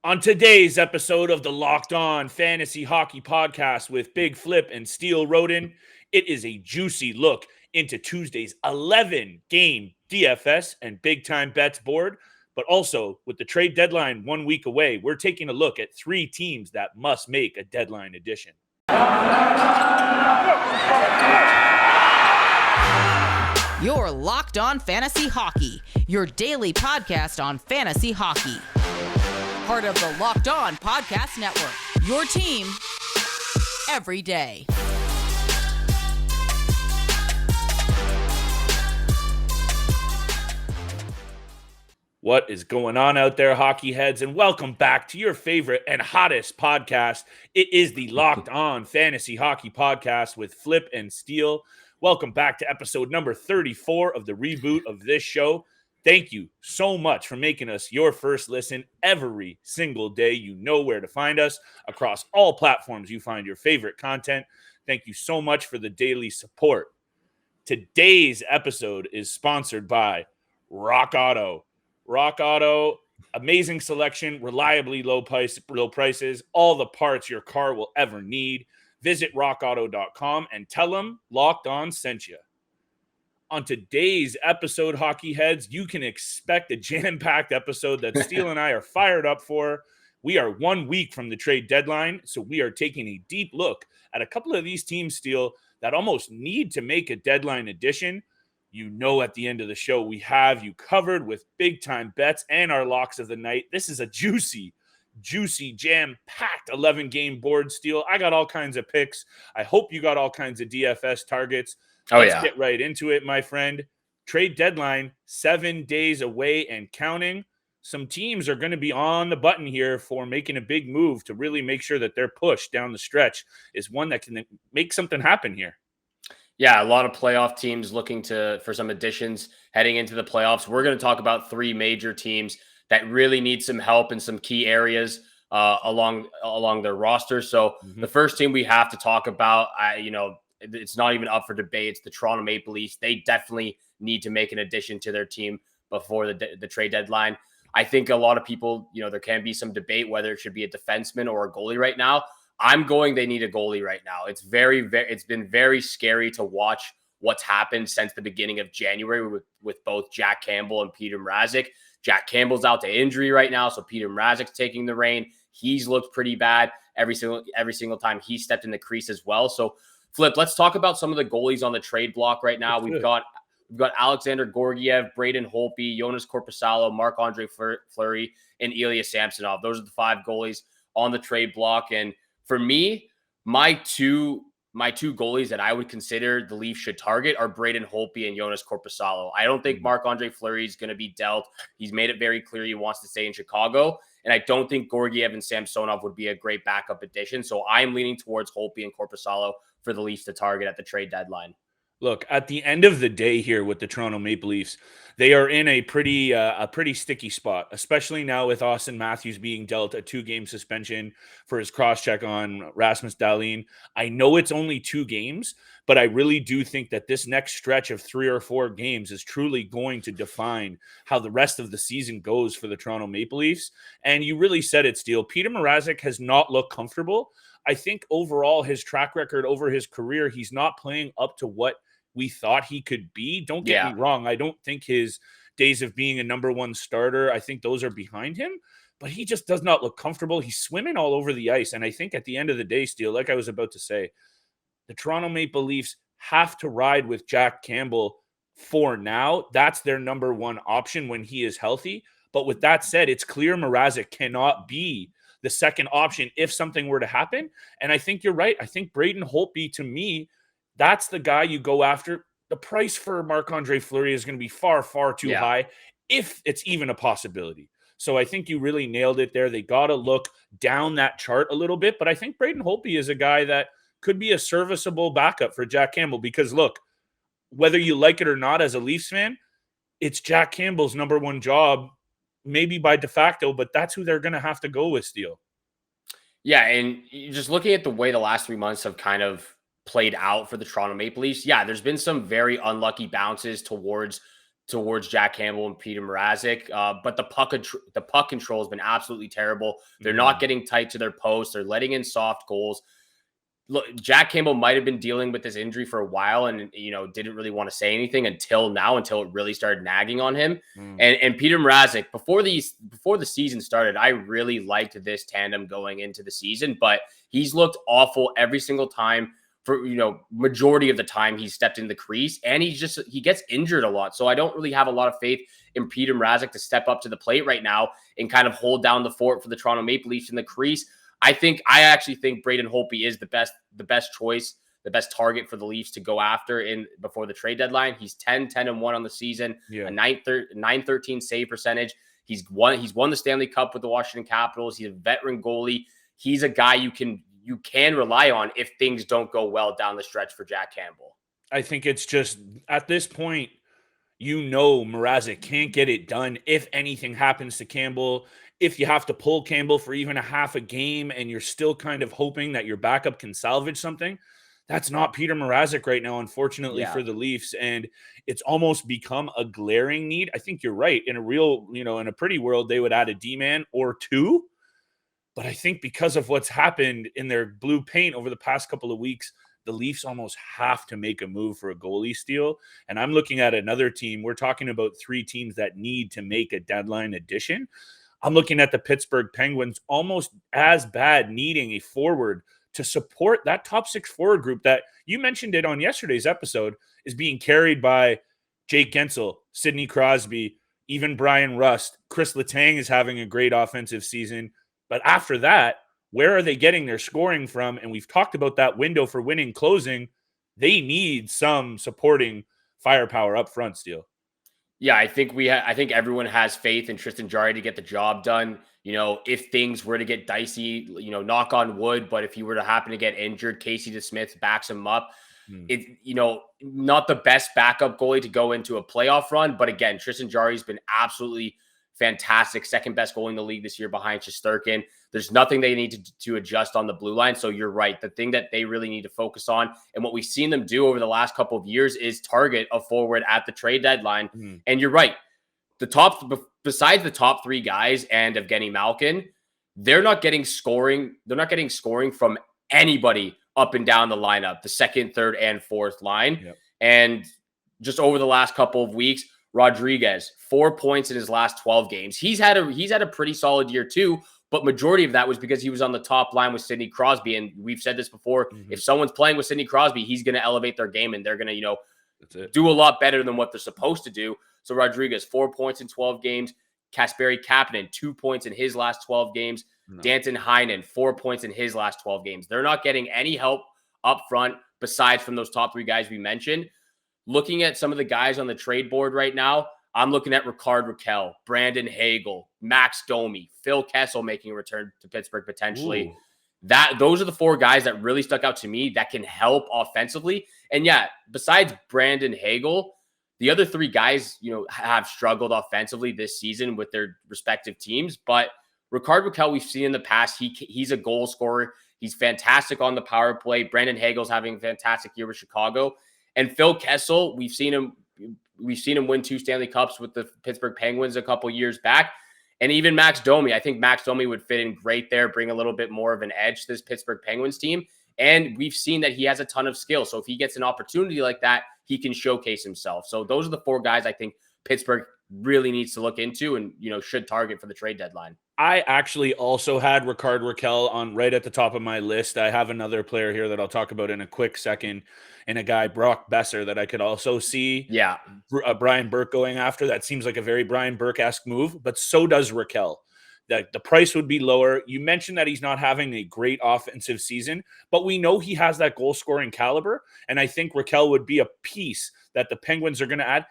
On today's episode of the Locked On Fantasy Hockey Podcast with Big Flip and Steele Roden, it is a juicy look into Tuesday's 11-game DFS and big-time bets board. But also, with the trade deadline 1 week away, we're taking a look at 3 teams that must make a deadline edition. You're Locked On Fantasy Hockey, your daily podcast on fantasy hockey. Part of the Locked On Podcast Network, your team every day. What is going on out there, hockey heads? And welcome back to your favorite and hottest podcast. It is the Locked On Fantasy Hockey Podcast with Flip and Steele. Welcome back to episode number 34 of the reboot of this show. Thank you so much for making us your first listen every single day. You know where to find us across all platforms you find your favorite content. Thank you so much for the daily support. Today's episode is sponsored by Rock Auto. Rock Auto, amazing selection, reliably low prices, all the parts your car will ever need. Visit rockauto.com and tell them Locked On sent you. On today's episode, hockey heads, you can expect a jam-packed episode that Steele and I are fired up for. We are 1 week from the trade deadline, so we are taking a deep look at a couple of these teams, Steele, that almost need to make a deadline addition. You know, at the end of the show, we have you covered with big-time bets and our locks of the night. This is a juicy, jam-packed 11-game board, Steele. I got all kinds of picks. I hope you got all kinds of DFS targets. Let's get right into it, my friend. Trade deadline, 7 days away and counting. Some teams are going to be on the button here for making a big move to really make sure that their push down the stretch is one that can make something happen here. Yeah, a lot of playoff teams looking for some additions heading into the playoffs. We're going to talk about 3 major teams that really need some help in some key areas along their roster. So the first team we have to talk about, it's not even up for debate. It's the Toronto Maple Leafs. They definitely need to make an addition to their team before the trade deadline. I think a lot of people, there can be some debate whether it should be a defenseman or a goalie right now. I'm going, they need a goalie right now. It's it's been very scary to watch what's happened since the beginning of January with both Jack Campbell and Peter Mrazek. Jack Campbell's out to injury right now, so Peter Mrazek's taking the reign. He's looked pretty bad every single time he stepped in the crease as well. So, Flip, let's talk about some of the goalies on the trade block right now. We've got Alexander Georgiev, Braden Holtby, Jonas Korpisalo, Marc-Andre Fleury, and Ilya Samsonov. Those are the 5 goalies on the trade block. And for me, my two goalies that I would consider the Leafs should target are Braden Holtby and Jonas Korpisalo. I don't think Marc-Andre Fleury is going to be dealt. He's made it very clear he wants to stay in Chicago. And I don't think Georgiev and Samsonov would be a great backup addition. So I'm leaning towards Holtby and Korpisalo for the Leafs to target at the trade deadline. Look, at the end of the day here with the Toronto Maple Leafs, they are in a pretty sticky spot, especially now with Austin Matthews being dealt a 2-game suspension for his cross-check on Rasmus Dahlin. I know it's only 2 games, but I really do think that this next stretch of 3 or 4 games is truly going to define how the rest of the season goes for the Toronto Maple Leafs. And you really said it, Steele. Peter Mrazek has not looked comfortable. I think overall his track record over his career, he's not playing up to what we thought he could be. Don't get me wrong. I don't think his days of being a number 1 starter, I think those are behind him, but he just does not look comfortable. He's swimming all over the ice. And I think at the end of the day, Steele, like I was about to say, the Toronto Maple Leafs have to ride with Jack Campbell for now. That's their number 1 option when he is healthy. But with that said, it's clear Mrazek cannot be the second option if something were to happen. And I think you're right. I think Braden Holtby, to me, that's the guy you go after. The price for Marc-Andre Fleury is going to be far, far too high, if it's even a possibility. So I think you really nailed it there. They got to look down that chart a little bit, but I think Braden Holtby is a guy that could be a serviceable backup for Jack Campbell because, look, whether you like it or not as a Leafs fan, it's Jack Campbell's number 1 job, maybe by de facto, but that's who they're going to have to go with, Steele. Yeah, and just looking at the way the last 3 months have kind of played out for the Toronto Maple Leafs, there's been some very unlucky bounces towards towards Jack Campbell and Peter Mrazek. But the puck control has been absolutely terrible. They're not getting tight to their posts. They're letting in soft goals. Look, Jack Campbell might have been dealing with this injury for a while and, didn't really want to say anything until it really started nagging on him. And Peter Mrazek, before the season started, I really liked this tandem going into the season, but he's looked awful every single time for, majority of the time he's stepped in the crease, and he gets injured a lot. So I don't really have a lot of faith in Peter Mrazek to step up to the plate right now and kind of hold down the fort for the Toronto Maple Leafs in the crease. I actually think Braden Holtby is the best choice, the best target for the Leafs to go after before the trade deadline. He's 10-1 on the season, a 913 save percentage. He's won the Stanley Cup with the Washington Capitals. He's a veteran goalie. He's a guy you can rely on if things don't go well down the stretch for Jack Campbell. I think it's just at this point, Mrazek can't get it done if anything happens to Campbell. If you have to pull Campbell for even a half a game and you're still kind of hoping that your backup can salvage something, that's not Peter Mrazek right now, unfortunately, for the Leafs. And it's almost become a glaring need. I think you're right. In a pretty world, they would add a D-man or two. But I think because of what's happened in their blue paint over the past couple of weeks, the Leafs almost have to make a move for a goalie steal. And I'm looking at another team. We're talking about three teams that need to make a deadline addition. I'm looking at the Pittsburgh Penguins, almost as bad, needing a forward to support that top six forward group that you mentioned it on yesterday's episode is being carried by Jake Gensel, Sidney Crosby, even Brian Rust. Chris Letang is having a great offensive season. But after that, where are they getting their scoring from? And we've talked about that window for winning closing. They need some supporting firepower up front, Steele. Yeah, I think everyone has faith in Tristan Jarry to get the job done. If things were to get dicey, knock on wood, but if he were to happen to get injured, Casey DeSmith backs him up. Not the best backup goalie to go into a playoff run, but again, Tristan Jarry's been absolutely fantastic, second best goalie in the league this year behind Shesterkin. There's nothing they need to adjust on the blue line. So you're right. The thing that they really need to focus on and what we've seen them do over the last couple of years is target a forward at the trade deadline. And you're right. Besides the top three guys and Evgeny Malkin, they're not getting scoring. They're not getting scoring from anybody up and down the lineup, the second, third, and fourth line. Yep. And just over the last couple of weeks, Rodriguez, 4 points in his last 12 games. He's had a pretty solid year too, but majority of that was because he was on the top line with Sidney Crosby. And we've said this before, if someone's playing with Sidney Crosby, he's going to elevate their game and they're going to, do a lot better than what they're supposed to do. So Rodriguez, 4 points in 12 games. Kasperi Kapanen, 2 points in his last 12 games. Danton Heinen, 4 points in his last 12 games. They're not getting any help up front besides from those top three guys we mentioned. Looking at some of the guys on the trade board right now, I'm looking at Rickard Rakell, Brandon Hagel, Max Domi, Phil Kessel making a return to Pittsburgh potentially. Those are the four guys that really stuck out to me that can help offensively. And yeah, besides Brandon Hagel, the other three guys, have struggled offensively this season with their respective teams. But Rickard Rakell, we've seen in the past, he's a goal scorer. He's fantastic on the power play. Brandon Hagel's having a fantastic year with Chicago. And Phil Kessel, we've seen him win 2 Stanley Cups with the Pittsburgh Penguins a couple years back. And even Max Domi. I think Max Domi would fit in great there, bring a little bit more of an edge to this Pittsburgh Penguins team. And we've seen that he has a ton of skill. So if he gets an opportunity like that, he can showcase himself. So those are the four guys I think Pittsburgh really needs to look into and, should target for the trade deadline. I actually also had Rickard Rakell on right at the top of my list. I have another player here that I'll talk about in a quick second, and a guy, Brock Besser, that I could also see Brian Burke going after. That seems like a very Brian Burke-esque move, but so does Rakell. That the price would be lower. You mentioned that he's not having a great offensive season, but we know he has that goal-scoring caliber, and I think Rakell would be a piece that the Penguins are going to add.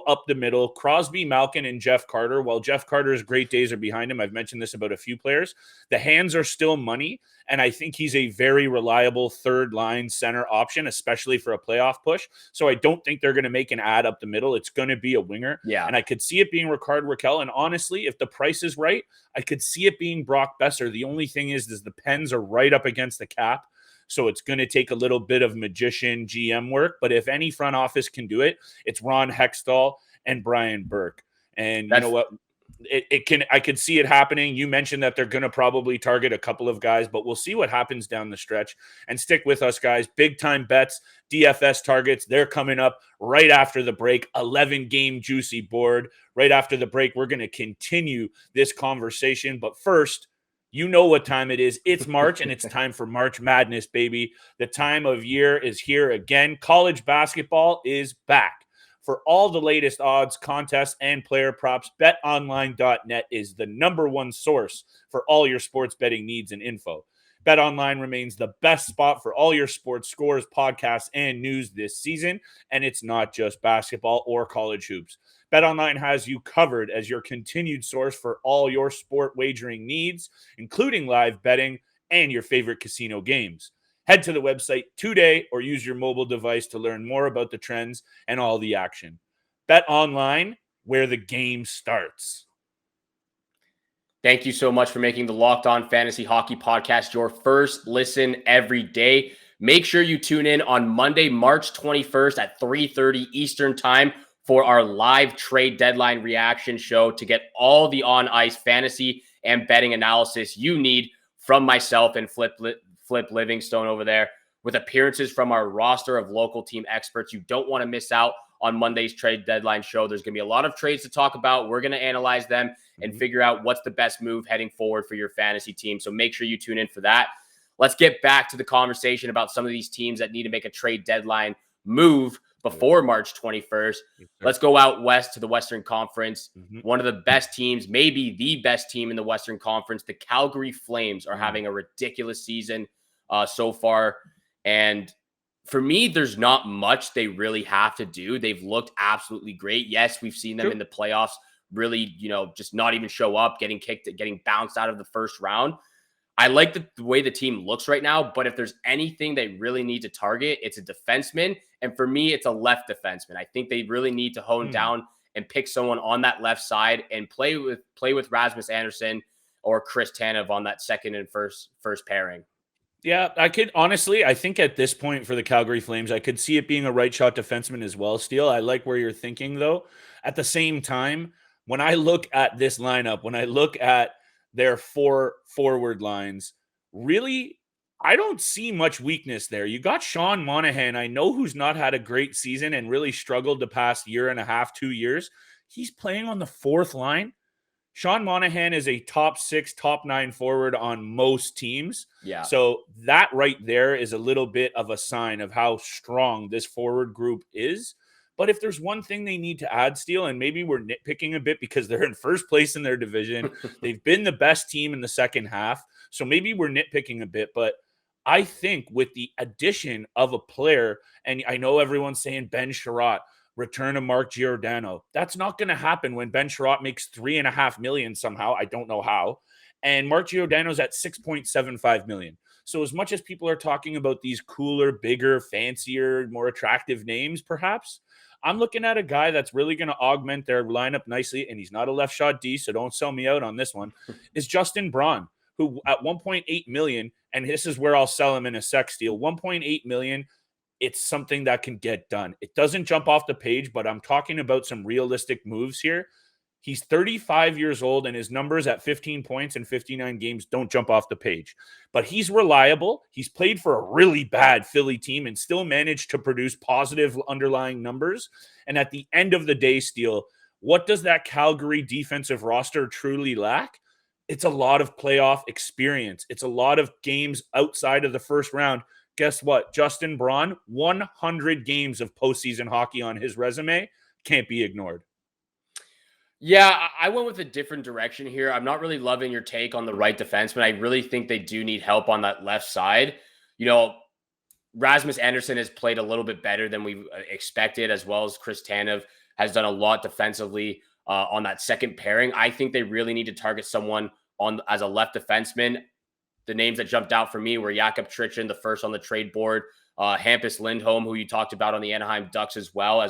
Up the middle, Crosby, Malkin, and Jeff Carter. While Jeff Carter's great days are behind him, I've mentioned this about a few players, the hands are still money, and I think he's a very reliable third-line center option, especially for a playoff push. So I don't think they're going to make an ad up the middle. It's going to be a winger. Yeah. And I could see it being Rickard Rakell, and honestly, if the price is right, I could see it being Brock Besser. The only thing is the Pens are right up against the cap. So it's going to take a little bit of magician GM work. But if any front office can do it, it's Ron Hextall and Brian Burke. And you know what? I could see it happening. You mentioned that they're going to probably target a couple of guys, but we'll see what happens down the stretch. And stick with us, guys. Big time bets, DFS targets. They're coming up right after the break. 11-game juicy board. Right after the break, we're going to continue this conversation. But first, you know what time it is. It's March, and it's time for March Madness, baby. The time of year is here again. College basketball is back. For all the latest odds, contests, and player props, BetOnline.net is the #1 source for all your sports betting needs and info. BetOnline remains the best spot for all your sports scores, podcasts, and news this season, and it's not just basketball or college hoops. BetOnline has you covered as your continued source for all your sport wagering needs, including live betting and your favorite casino games. Head to the website today or use your mobile device to learn more about the trends and all the action. Bet online, where the game starts. Thank you so much for making the Locked On Fantasy Hockey Podcast your first listen every day. Make sure you tune in on Monday, March 21st at 3:30 Eastern Time for our live trade deadline reaction show to get all the on-ice fantasy and betting analysis you need from myself and Flip Livingstone over there, with appearances from our roster of local team experts. You don't want to miss out on Monday's trade deadline show. There's going to be a lot of trades to talk about. We're going to analyze them and figure out what's the best move heading forward for your fantasy team. So make sure you tune in for that. Let's get back to the conversation about some of these teams that need to make a trade deadline move before March 21st. Let's go out west to the Western Conference. One of the best teams, maybe the best team in the Western Conference, the Calgary Flames, are having a ridiculous season so far. And for me, there's not much they really have to do. They've looked absolutely great. Yes, we've seen them in the playoffs really, just not even show up, getting bounced out of the first round. I like the way the team looks right now, but if there's anything they really need to target, it's a defenseman. And for me, it's a left defenseman. I think they really need to hone down and pick someone on that left side and play with Rasmus Andersson or Chris Tanev on that second and first pairing. Yeah, I think at this point for the Calgary Flames, I could see it being a right shot defenseman as well, Steele. I like where you're thinking, though. At the same time, when I look at this lineup, when I look at their 4 forward lines, really, I don't see much weakness there. You got Sean Monahan, I know, who's not had a great season and really struggled the past year and a half, 2 years. He's playing on the 4th line. Sean Monahan is a top 6, top 9 forward on most teams. Yeah. So that right there is a little bit of a sign of how strong this forward group is. But if there's one thing they need to add, Steele, and maybe we're nitpicking a bit because they're in first place in their division. They've been the best team in the second half. So maybe we're nitpicking a bit. But I think with the addition of a player, and I know everyone's saying Ben Sherratt, return of Mark Giordano. That's not going to happen when Ben Sherratt makes $3.5 million somehow. I don't know how. And Mark Giordano's at $6.75 million. So as much as people are talking about these cooler, bigger, fancier, more attractive names, perhaps, I'm looking at a guy that's really going to augment their lineup nicely, and he's not a left shot D, so don't sell me out on this one, is Justin Braun, who at $1.8 million, and this is where I'll sell him in a sec, Steele, $1.8 million, it's something that can get done. It doesn't jump off the page, but I'm talking about some realistic moves here. He's 35 years old, and his numbers at 15 points in 59 games don't jump off the page. But he's reliable. He's played for a really bad Philly team and still managed to produce positive underlying numbers. And at the end of the day, Steele, what does that Calgary defensive roster truly lack? It's a lot of playoff experience. It's a lot of games outside of the first round. Guess what? Justin Braun, 100 games of postseason hockey on his resume, can't be ignored. Yeah, I went with a different direction here. I'm not really loving your take on the right defenseman. I really think they do need help on that left side. Rasmus Andersson has played a little bit better than we expected, as well as Chris Tanev has done a lot defensively on that second pairing. I think they really need to target someone as a left defenseman. The names that jumped out for me were Jakob Trichin, the first on the trade board, Hampus Lindholm, who you talked about on the Anaheim Ducks as well,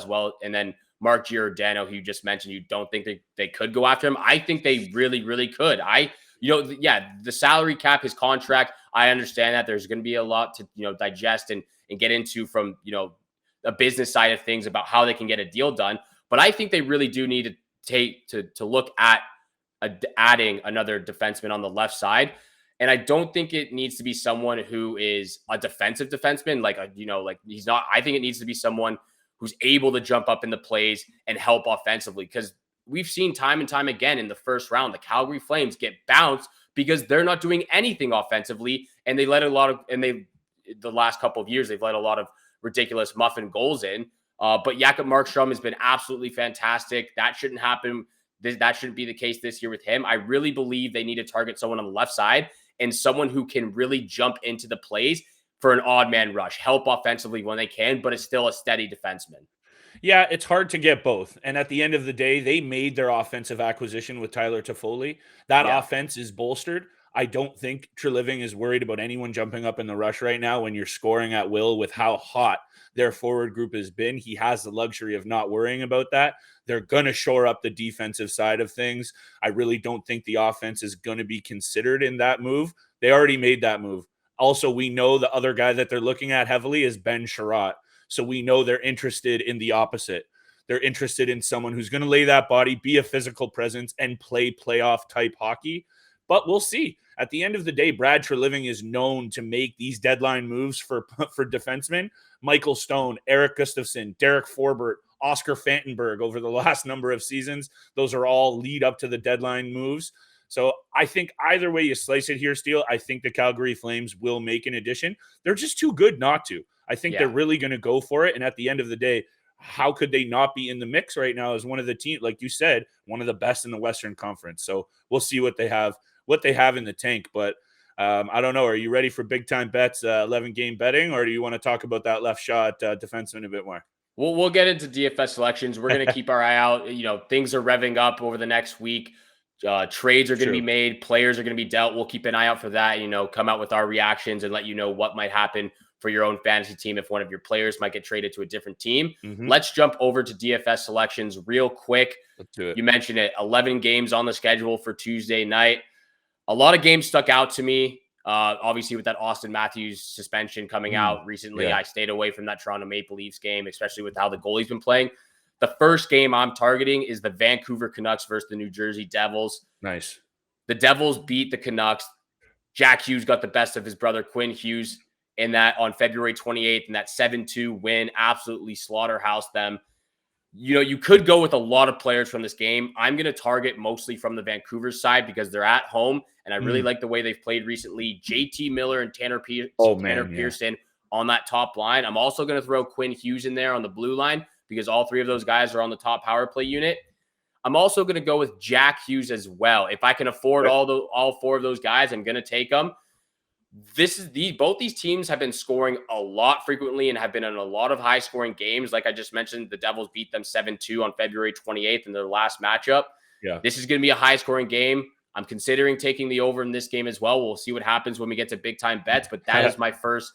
and then Mark Giordano, who you just mentioned. You don't think they could go after him? I think they really, really could. The salary cap, his contract, I understand that there's going to be a lot to, digest and get into from, a business side of things about how they can get a deal done. But I think they really do need to look at adding another defenseman on the left side. And I don't think it needs to be someone who is a defensive defenseman. He's not. I think it needs to be someone who's able to jump up in the plays and help offensively. Because we've seen time and time again in the first round, the Calgary Flames get bounced because they're not doing anything offensively. And they let the last couple of years, they've let a lot of ridiculous muffin goals in. But Jakob Markstrom has been absolutely fantastic. That shouldn't happen. That shouldn't be the case this year with him. I really believe they need to target someone on the left side and someone who can really jump into the plays for an odd man rush, help offensively when they can, but is still a steady defenseman. Yeah, it's hard to get both. And at the end of the day, they made their offensive acquisition with Tyler Toffoli. That offense is bolstered. I don't think Treliving is worried about anyone jumping up in the rush right now when you're scoring at will with how hot their forward group has been. He has the luxury of not worrying about that. They're going to shore up the defensive side of things. I really don't think the offense is going to be considered in that move. They already made that move. Also, we know the other guy that they're looking at heavily is Ben Sherratt. So we know they're interested in the opposite. They're interested in someone who's going to lay that body, be a physical presence, and play playoff type hockey. But we'll see. At the end of the day, Brad Treliving is known to make these deadline moves for defensemen. Michael Stone, Eric Gustafsson, Derek Forbert, Oscar Fantenberg over the last number of seasons. Those are all lead up to the deadline moves. So I think either way you slice it here, Steele, I think the Calgary Flames will make an addition. They're just too good not to. I think they're really going to go for it. And at the end of the day, how could they not be in the mix right now as one of the teams, like you said, one of the best in the Western Conference. So we'll see what they have in the tank. But I don't know. Are you ready for big time bets, 11 game betting, or do you want to talk about that left shot defenseman a bit more? We'll get into DFS selections. We're going to keep our eye out. Things are revving up over the next week. Trades are going to be made. Players are going to be dealt. We'll keep an eye out for that. Come out with our reactions and let you know what might happen for your own fantasy team if one of your players might get traded to a different team. Let's jump over to DFS selections real quick. Let's do it. You mentioned it. 11 games on the schedule for Tuesday night. A lot of games stuck out to me. Obviously, with that Austin Matthews suspension coming out recently, I stayed away from that Toronto Maple Leafs game, especially with how the goalie's been playing. The first game I'm targeting is the Vancouver Canucks versus the New Jersey Devils. Nice. The Devils beat the Canucks. Jack Hughes got the best of his brother Quinn Hughes in that on February 28th, and that 7-2 win absolutely slaughterhoused them. You could go with a lot of players from this game. I'm going to target mostly from the Vancouver side because they're at home, and I really like the way they've played recently. JT Miller and Tanner Pearson on that top line. I'm also going to throw Quinn Hughes in there on the blue line because all three of those guys are on the top power play unit. I'm also going to go with Jack Hughes as well. If I can afford all four of those guys, I'm going to take them. Both these teams have been scoring a lot frequently and have been in a lot of high scoring games. Like I just mentioned, the Devils beat them 7-2 on February 28th in their last matchup. Yeah. This is going to be a high scoring game. I'm considering taking the over in this game as well. We'll see what happens when we get to big time bets, but that is my first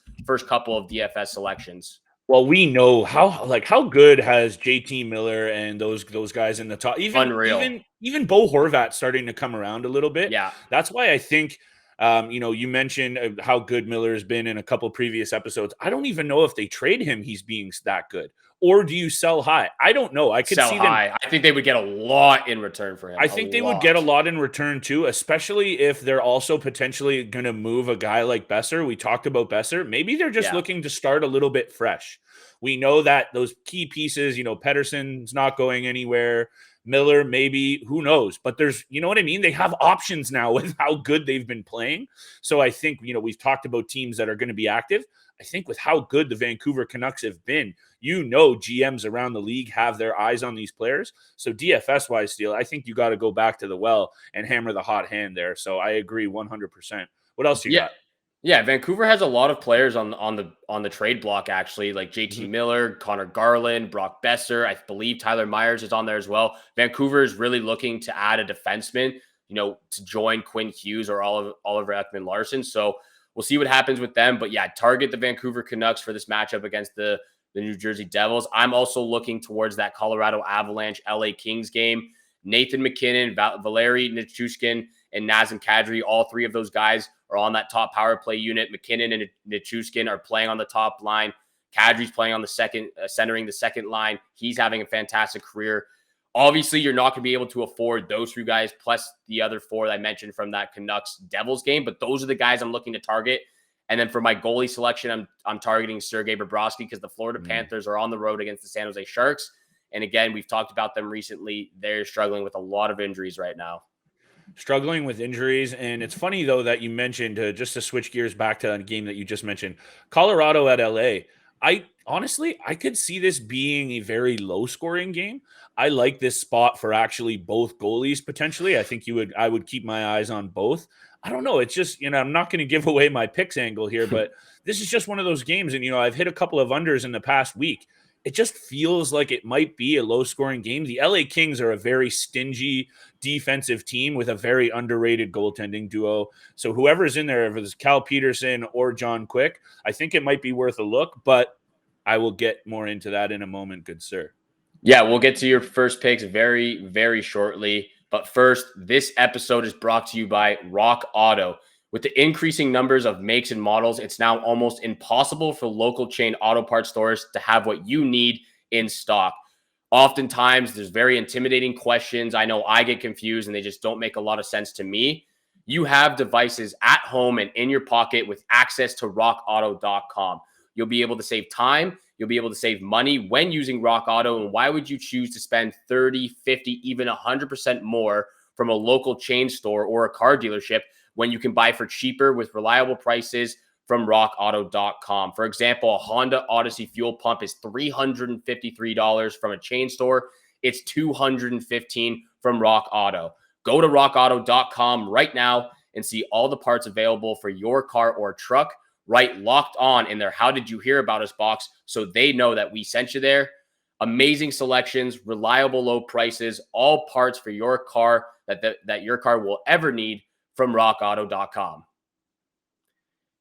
couple of DFS selections. Well, we know how good has JT Miller and those guys in the top. Even Bo Horvat starting to come around a little bit. Yeah. That's why I think you mentioned how good Miller has been in a couple previous episodes. I don't even know if they trade him, he's being that good. Or do you sell high? I don't know. I could sell see high. them. I think they would get a lot in return for him. I think they would get a lot in return too, especially if they're also potentially going to move a guy like Besser. We talked about Besser. Maybe they're just looking to start a little bit fresh. We know that those key pieces, Pettersson's not going anywhere. Miller, maybe, who knows? But there's, you know what I mean? They have options now with how good they've been playing. So I think, we've talked about teams that are going to be active. I think with how good the Vancouver Canucks have been, GMs around the league have their eyes on these players. So DFS-wise, Steele, I think you got to go back to the well and hammer the hot hand there. So I agree 100%. What else you got? Yeah, Vancouver has a lot of players on the trade block, actually, like JT Miller, Connor Garland, Brock Besser. I believe Tyler Myers is on there as well. Vancouver is really looking to add a defenseman, to join Quinn Hughes or Oliver Ekman-Larsson. So we'll see what happens with them. But yeah, target the Vancouver Canucks for this matchup against the New Jersey Devils. I'm also looking towards that Colorado Avalanche LA Kings game. Nathan McKinnon, Valeri Nichushkin, and Nazem Kadri, all three of those guys are on that top power play unit. McKinnon and Nichushkin are playing on the top line. Kadri's playing on the second, centering the second line. He's having a fantastic career. Obviously, you're not going to be able to afford those 3 guys plus the other 4 that I mentioned from that Canucks Devils game, but those are the guys I'm looking to target. And then for my goalie selection, I'm targeting Sergei Bobrovsky because the Florida Panthers are on the road against the San Jose Sharks. And again, we've talked about them recently. They're struggling with a lot of injuries right now. Struggling with injuries. And it's funny, though, that you mentioned, just to switch gears back to a game that you just mentioned, Colorado at LA. I could see this being a very low-scoring game. I like this spot for actually both goalies potentially. I think I would keep my eyes on both. I don't know. It's just, I'm not going to give away my picks angle here, but this is just one of those games. And, I've hit a couple of unders in the past week. It just feels like it might be a low-scoring game. The LA Kings are a very stingy defensive team with a very underrated goaltending duo. So whoever's in there, if it's Cal Peterson or John Quick, I think it might be worth a look, but I will get more into that in a moment, good sir. Yeah, we'll get to your first picks very, very shortly. But first, this episode is brought to you by Rock Auto. With the increasing numbers of makes and models, it's now almost impossible for local chain auto parts stores to have what you need in stock. Oftentimes, there's very intimidating questions. I know I get confused and they just don't make a lot of sense to me. You have devices at home and in your pocket with access to rockauto.com. You'll be able to save time. You'll be able to save money when using Rock Auto. And why would you choose to spend 30, 50, even 100% more from a local chain store or a car dealership when you can buy for cheaper with reliable prices from rockauto.com? For example, a Honda Odyssey fuel pump is $353 from a chain store. It's $215 from Rock Auto. Go to rockauto.com right now and see all the parts available for your car or truck. Right, Locked On in their How Did You Hear About Us box so they know that we sent you there. Amazing selections, reliable low prices, all parts for your car that your car will ever need from rockauto.com.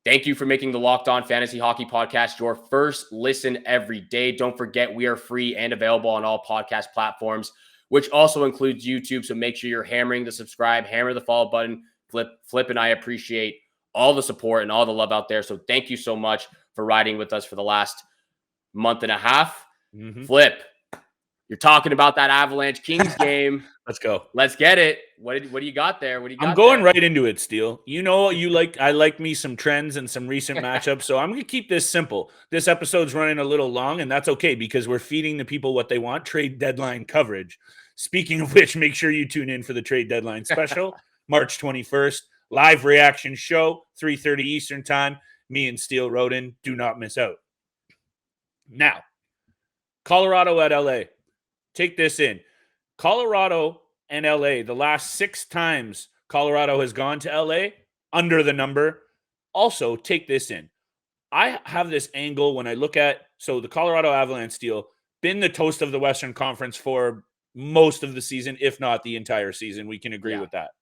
Thank you for making the Locked On Fantasy Hockey Podcast your first listen every day. Don't forget, we are free and available on all podcast platforms, which also includes YouTube. So make sure you're hammering the subscribe, hammer the follow button. Flip and I appreciate all the support and all the love out there. So thank you so much for riding with us for the last month and a half. Flip, you're talking about that Avalanche Kings game. Let's go. Let's get it. What do you got there? I'm going right into it, Steele. I like me some trends and some recent matchups, so I'm going to keep this simple. This episode's running a little long, and that's okay because we're feeding the people what they want, trade deadline coverage. Speaking of which, make sure you tune in for the trade deadline special, March 21st. Live reaction show, 3:30 Eastern time. Me and Steele Roden. Do not miss out. Now, Colorado at LA. Take this in. Colorado and LA, the last 6 times Colorado has gone to LA, under the number. Also, take this in. I have this angle when I look at, the Colorado Avalanche, Steele, been the toast of the Western Conference for most of the season, if not the entire season. We can agree with that.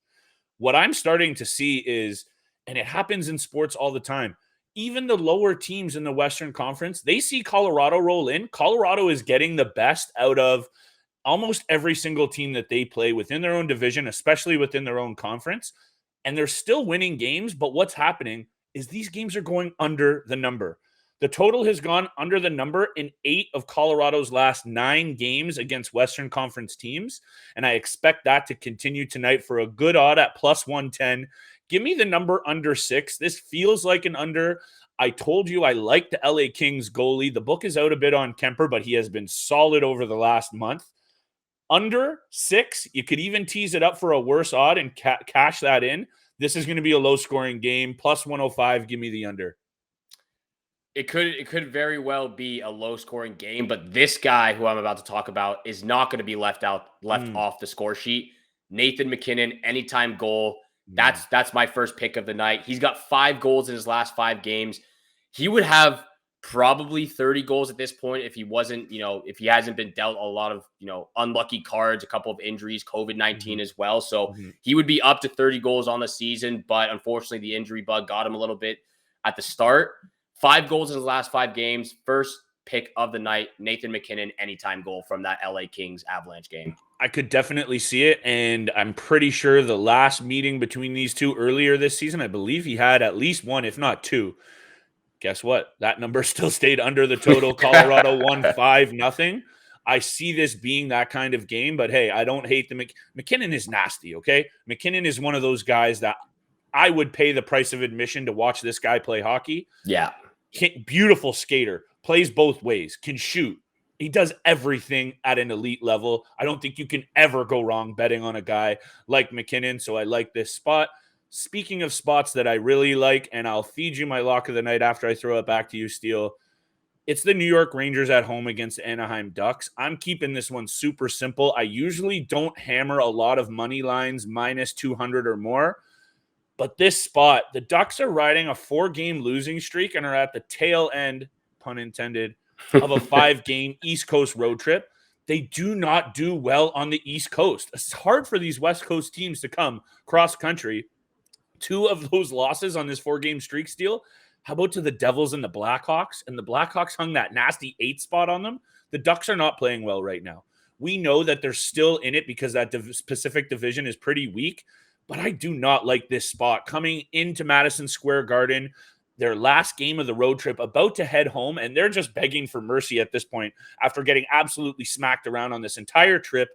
What I'm starting to see is, and it happens in sports all the time, even the lower teams in the Western Conference, they see Colorado roll in. Colorado is getting the best out of almost every single team that they play within their own division, especially within their own conference. And they're still winning games, but what's happening is these games are going under the number. The total has gone under the number in 8 of Colorado's last 9 games against Western Conference teams, and I expect that to continue tonight for a good odd at plus 110. Give me the number under 6. This feels like an under. I told you I like the LA Kings goalie. The book is out a bit on Kemper, but he has been solid over the last month. Under 6, you could even tease it up for a worse odd and cash that in. This is going to be a low-scoring game. Plus 105, give me the under. It could very well be a low-scoring game, but this guy who I'm about to talk about is not going to be left off the score sheet. Nathan McKinnon, anytime goal. That's my first pick of the night. He's got 5 goals in his last 5 games. He would have probably 30 goals at this point if he wasn't, if he hasn't been dealt a lot of, unlucky cards, a couple of injuries, COVID-19 as well. So he would be up to 30 goals on the season, but unfortunately the injury bug got him a little bit at the start. 5 goals in his last 5 games. First pick of the night, Nathan McKinnon, anytime goal from that LA Kings Avalanche game. I could definitely see it, and I'm pretty sure the last meeting between these two earlier this season, I believe he had at least 1, if not 2. Guess what? That number still stayed under the total. Colorado won 5-0. I see this being that kind of game, but hey, I don't hate the McKinnon is nasty, okay? McKinnon is one of those guys that I would pay the price of admission to watch this guy play hockey. Yeah. Beautiful skater, plays both ways, can shoot. He does everything at an elite level. I don't think you can ever go wrong betting on a guy like McKinnon, so I like this spot. Speaking of spots that I really like, and I'll feed you my lock of the night after I throw it back to you, Steele, it's the New York Rangers at home against the Anaheim Ducks. I'm keeping this one super simple. I usually don't hammer a lot of money lines minus 200 or more, but this spot, the Ducks are riding a 4-game losing streak and are at the tail end, pun intended, of a 5-game East Coast road trip. They do not do well on the East Coast. It's hard for these West Coast teams to come cross country. 2 of those losses on this 4-game streak, Steele. How about to the Devils and the Blackhawks? And the Blackhawks hung that nasty 8 spot on them. The Ducks are not playing well right now. We know that they're still in it because that Pacific Division is pretty weak, but I do not like this spot. Coming into Madison Square Garden, their last game of the road trip, about to head home, and they're just begging for mercy at this point after getting absolutely smacked around on this entire trip.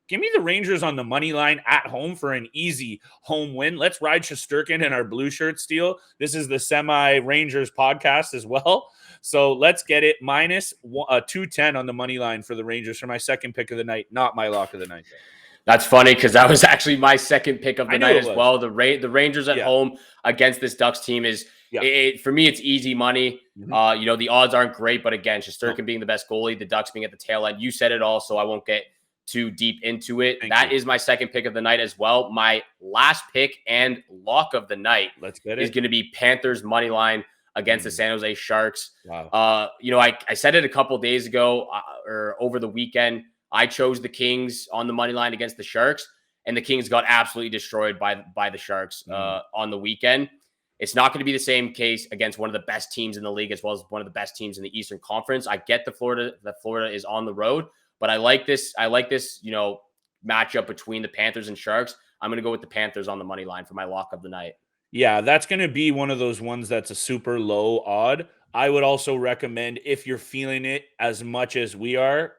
Give me the Rangers on the money line at home for an easy home win. Let's ride Shesterkin in our blue shirt, Steele. This is the semi-Rangers podcast as well. So let's get it minus 210 on the money line for the Rangers for my second pick of the night, not my lock of the night. That's funny because that was actually my second pick of the night as well. The Rangers at home against this Ducks team is, for me, it's easy money. Mm-hmm. The odds aren't great, but again, Shesterkin being the best goalie, the Ducks being at the tail end. You said it all, so I won't get too deep into it. That is my second pick of the night as well. My last pick and lock of the night is going to be Panthers money line against the San Jose Sharks. Wow. I said it a couple days ago or over the weekend. I chose the Kings on the money line against the Sharks, and the Kings got absolutely destroyed by the Sharks on the weekend. It's not going to be the same case against one of the best teams in the league as well as one of the best teams in the Eastern Conference. I get that Florida is on the road, but I like this, matchup between the Panthers and Sharks. I'm going to go with the Panthers on the money line for my lock of the night. Yeah, that's going to be one of those ones that's a super low odd. I would also recommend, if you're feeling it as much as we are,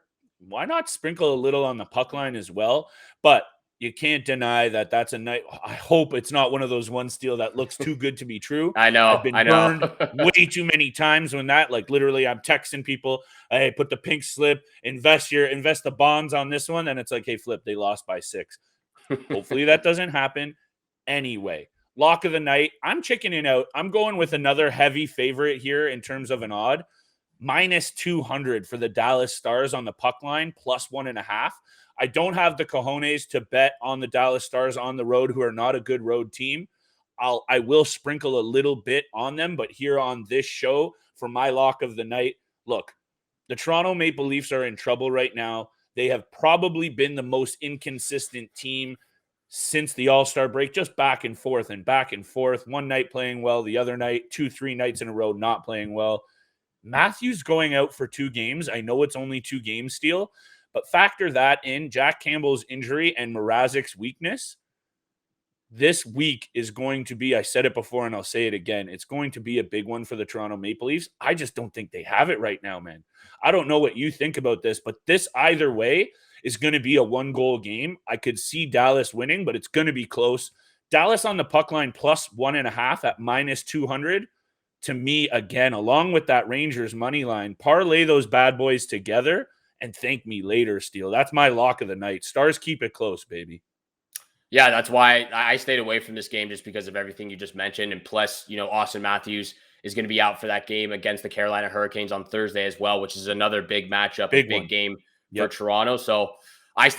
why not sprinkle a little on the puck line as well? But you can't deny that that's a night. I hope it's not one of those ones, Steele, that looks too good to be true. I know. I've been burned way too many times when that, literally, I'm texting people, hey, put the pink slip, invest the bonds on this one. And it's like, hey, Flip, they lost by 6. Hopefully that doesn't happen. Anyway, lock of the night. I'm chickening out. I'm going with another heavy favorite here in terms of an odd. Minus 200 for the Dallas Stars on the puck line, plus 1.5. I don't have the cojones to bet on the Dallas Stars on the road, who are not a good road team. I will sprinkle a little bit on them, but here on this show, for my lock of the night, look, the Toronto Maple Leafs are in trouble right now. They have probably been the most inconsistent team since the All-Star break, just back and forth and back and forth. One night playing well, the other night, 2-3 nights in a row not playing well. Matthews going out for 2 games. I know it's only 2 games, Steele, but factor that in, Jack Campbell's injury and Mrazek's weakness. This week is going to be, I said it before and I'll say it again, it's going to be a big one for the Toronto Maple Leafs. I just don't think they have it right now, man. I don't know what you think about this, but this either way is going to be a 1-goal game. I could see Dallas winning, but it's going to be close. Dallas on the puck line plus 1.5 at minus 200. To me, again, along with that Rangers money line, parlay those bad boys together and thank me later, Steele. That's my lock of the night. Stars keep it close, baby. Yeah, that's why I stayed away from this game, just because of everything you just mentioned. And plus, Austin Matthews is going to be out for that game against the Carolina Hurricanes on Thursday as well, which is another big matchup, big game for Toronto. So I'm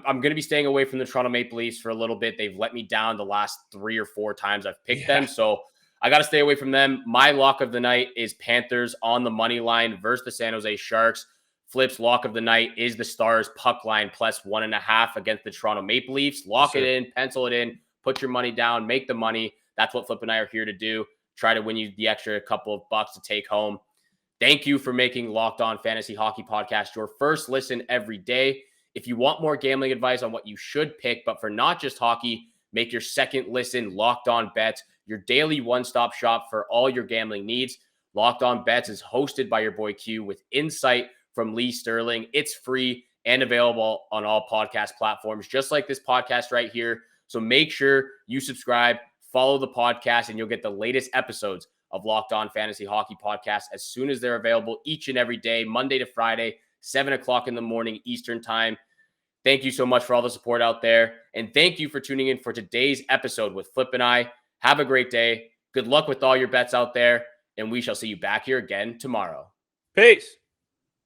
going to be staying away from the Toronto Maple Leafs for a little bit. They've let me down the last 3 or 4 times I've picked them. So I got to stay away from them. My lock of the night is Panthers on the money line versus the San Jose Sharks. Flip's lock of the night is the Stars puck line plus 1.5 against the Toronto Maple Leafs. Lock it in, pencil it in, put your money down, make the money. That's what Flip and I are here to do. Try to win you the extra couple of bucks to take home. Thank you for making Locked On Fantasy Hockey Podcast your first listen every day. If you want more gambling advice on what you should pick, but for not just hockey, make your second listen Locked On Bets, your daily one-stop shop for all your gambling needs. Locked On Bets is hosted by your boy Q with insight from Lee Sterling. It's free and available on all podcast platforms, just like this podcast right here. So make sure you subscribe, follow the podcast, and you'll get the latest episodes of Locked On Fantasy Hockey Podcast as soon as they're available each and every day, Monday to Friday, 7 o'clock in the morning Eastern time. Thank you so much for all the support out there. And thank you for tuning in for today's episode with Flip and I. Have a great day. Good luck with all your bets out there. And we shall see you back here again tomorrow. Peace.